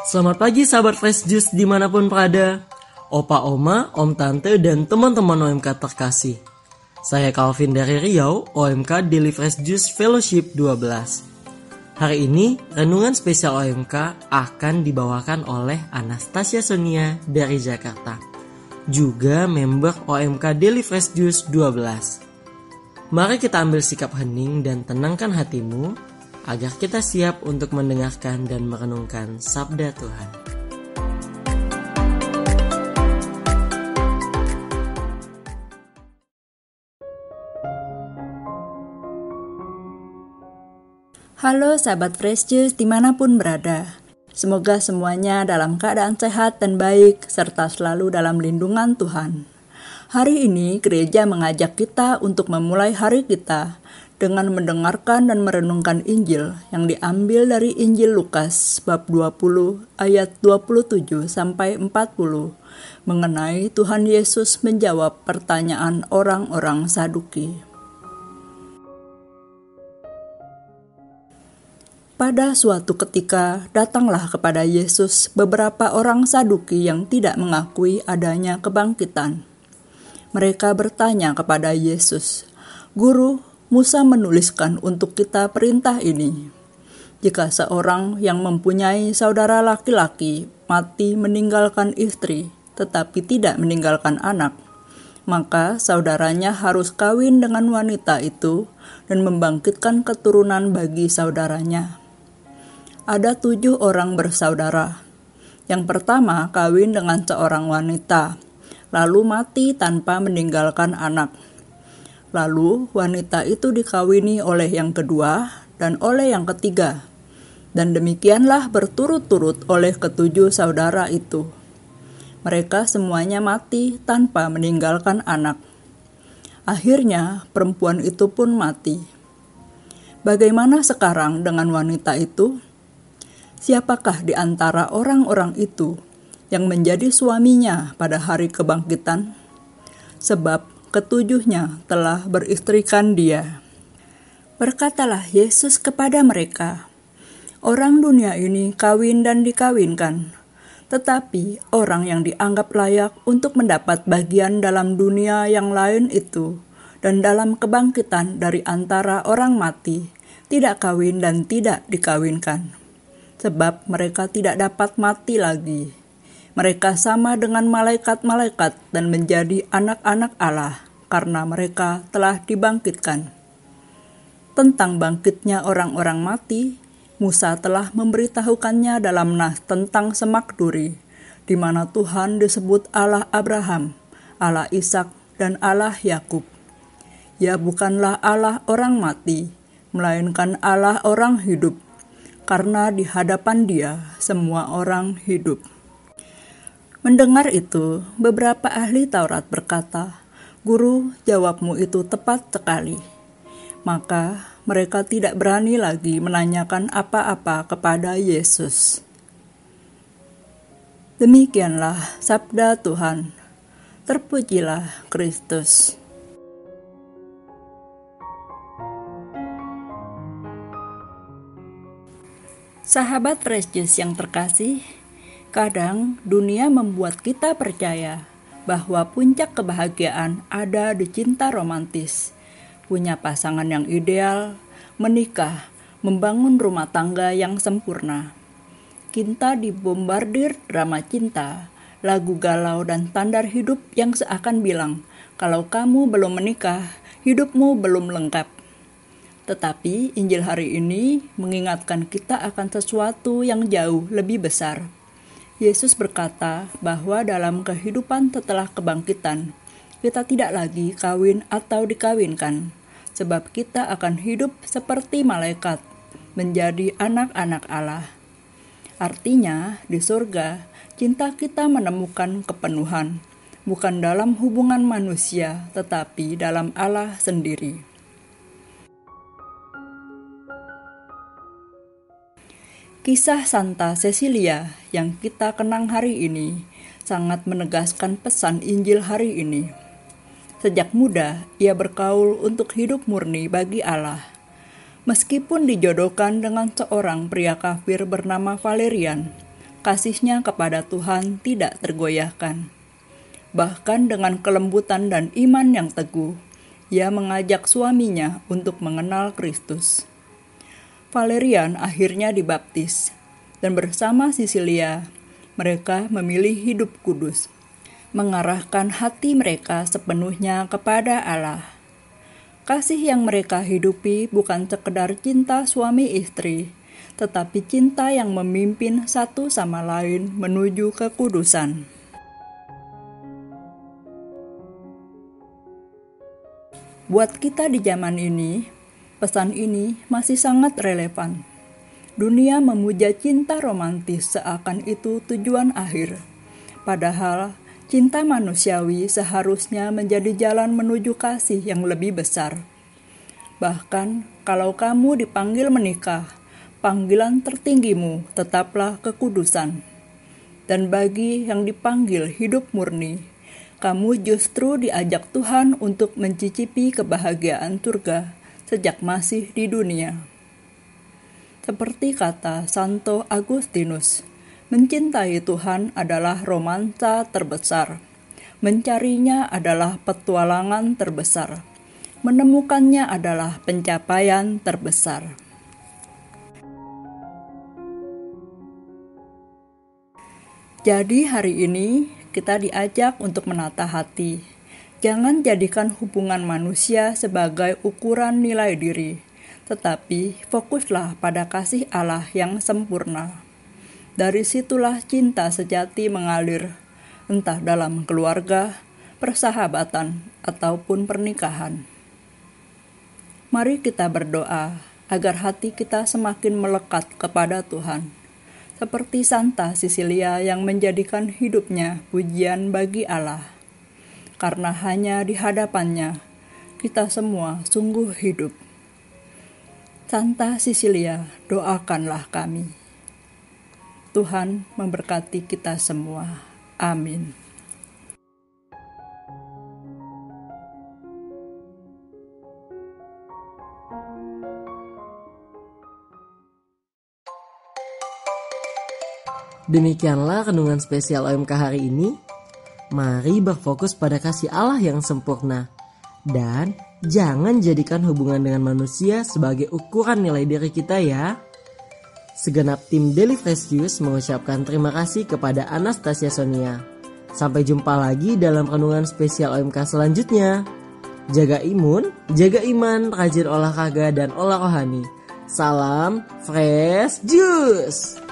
Selamat pagi sahabat Fresh Juice dimanapun berada. Opa, oma, om, tante, dan teman-teman OMK terkasih. Saya Calvin dari Riau, OMK Daily Fresh Juice Fellowship 12. Hari ini, renungan spesial OMK akan dibawakan oleh Anastasia Sonia dari Jakarta, juga member OMK Daily Fresh Juice 12. Mari kita ambil sikap hening dan tenangkan hatimu, agar kita siap untuk mendengarkan dan merenungkan sabda Tuhan. Halo sahabat Fresh Juice dimanapun berada. Semoga semuanya dalam keadaan sehat dan baik, serta selalu dalam lindungan Tuhan. Hari ini gereja mengajak kita untuk memulai hari kita dengan mendengarkan dan merenungkan Injil yang diambil dari Injil Lukas bab 20 ayat 27 sampai 40 mengenai Tuhan Yesus menjawab pertanyaan orang-orang Saduki. Pada suatu ketika datanglah kepada Yesus beberapa orang Saduki yang tidak mengakui adanya kebangkitan. Mereka bertanya kepada Yesus, "Guru, Musa menuliskan untuk kita perintah ini. Jika seorang yang mempunyai saudara laki-laki mati meninggalkan istri, tetapi tidak meninggalkan anak, maka saudaranya harus kawin dengan wanita itu dan membangkitkan keturunan bagi saudaranya. Ada 7 orang bersaudara. Yang pertama kawin dengan seorang wanita, lalu mati tanpa meninggalkan anak. Lalu wanita itu dikawini oleh yang kedua dan oleh yang ketiga. Dan demikianlah berturut-turut oleh ke-7 saudara itu. Mereka semuanya mati tanpa meninggalkan anak. Akhirnya perempuan itu pun mati. Bagaimana sekarang dengan wanita itu? Siapakah di antara orang-orang itu yang menjadi suaminya pada hari kebangkitan? Sebab ke-7-nya telah beristrikan dia." Berkatalah Yesus kepada mereka, "Orang dunia ini kawin dan dikawinkan, tetapi orang yang dianggap layak untuk mendapat bagian dalam dunia yang lain itu dan dalam kebangkitan dari antara orang mati tidak kawin dan tidak dikawinkan. Sebab mereka tidak dapat mati lagi. Mereka sama dengan malaikat-malaikat dan menjadi anak-anak Allah karena mereka telah dibangkitkan." Tentang bangkitnya orang-orang mati, Musa telah memberitahukannya dalam Nas tentang semak duri, di mana Tuhan disebut Allah Abraham, Allah Ishak, dan Allah Yakub. Ia bukanlah Allah orang mati, melainkan Allah orang hidup, karena di hadapan Dia semua orang hidup. Mendengar itu, beberapa ahli Taurat berkata, "Guru, jawabmu itu tepat sekali." Maka mereka tidak berani lagi menanyakan apa-apa kepada Yesus. Demikianlah sabda Tuhan. Terpujilah Kristus. Sahabat Fresh Juice yang terkasih, kadang dunia membuat kita percaya bahwa puncak kebahagiaan ada di cinta romantis, punya pasangan yang ideal, menikah, membangun rumah tangga yang sempurna. Kita dibombardir drama cinta, lagu galau dan standar hidup yang seakan bilang, kalau kamu belum menikah, hidupmu belum lengkap. Tetapi Injil hari ini mengingatkan kita akan sesuatu yang jauh lebih besar. Yesus berkata bahwa dalam kehidupan setelah kebangkitan, kita tidak lagi kawin atau dikawinkan, sebab kita akan hidup seperti malaikat, menjadi anak-anak Allah. Artinya, di surga, cinta kita menemukan kepenuhan, bukan dalam hubungan manusia, tetapi dalam Allah sendiri. Kisah Santa Cecilia yang kita kenang hari ini sangat menegaskan pesan Injil hari ini. Sejak muda, ia bergaul untuk hidup murni bagi Allah. Meskipun dijodohkan dengan seorang pria kafir bernama Valerian, kasihnya kepada Tuhan tidak tergoyahkan. Bahkan dengan kelembutan dan iman yang teguh, ia mengajak suaminya untuk mengenal Kristus. Valerian akhirnya dibaptis, dan bersama Sisilia, mereka memilih hidup kudus, mengarahkan hati mereka sepenuhnya kepada Allah. Kasih yang mereka hidupi bukan sekedar cinta suami istri, tetapi cinta yang memimpin satu sama lain menuju kekudusan. Buat kita di zaman ini, pesan ini masih sangat relevan. Dunia memuja cinta romantis seakan itu tujuan akhir. Padahal, cinta manusiawi seharusnya menjadi jalan menuju kasih yang lebih besar. Bahkan, kalau kamu dipanggil menikah, panggilan tertinggimu tetaplah kekudusan. Dan bagi yang dipanggil hidup murni, kamu justru diajak Tuhan untuk mencicipi kebahagiaan surga sejak masih di dunia. Seperti kata Santo Agustinus, mencintai Tuhan adalah romansa terbesar. Mencarinya adalah petualangan terbesar. Menemukannya adalah pencapaian terbesar. Jadi hari ini kita diajak untuk menata hati. Jangan jadikan hubungan manusia sebagai ukuran nilai diri, tetapi fokuslah pada kasih Allah yang sempurna. Dari situlah cinta sejati mengalir, entah dalam keluarga, persahabatan, ataupun pernikahan. Mari kita berdoa agar hati kita semakin melekat kepada Tuhan. Seperti Santa Sisilia yang menjadikan hidupnya pujian bagi Allah. Karena hanya di hadapannya, kita semua sungguh hidup. Santa Sisilia, doakanlah kami. Tuhan memberkati kita semua. Amin. Demikianlah renungan spesial OMK hari ini. Mari berfokus pada kasih Allah yang sempurna. Dan jangan jadikan hubungan dengan manusia sebagai ukuran nilai diri kita ya. Segenap tim Daily Fresh Juice mengucapkan terima kasih kepada Anastasia Sonia. Sampai jumpa lagi dalam renungan spesial OMK selanjutnya. Jaga imun, jaga iman, rajin olahraga dan olah rohani. Salam Fresh Juice.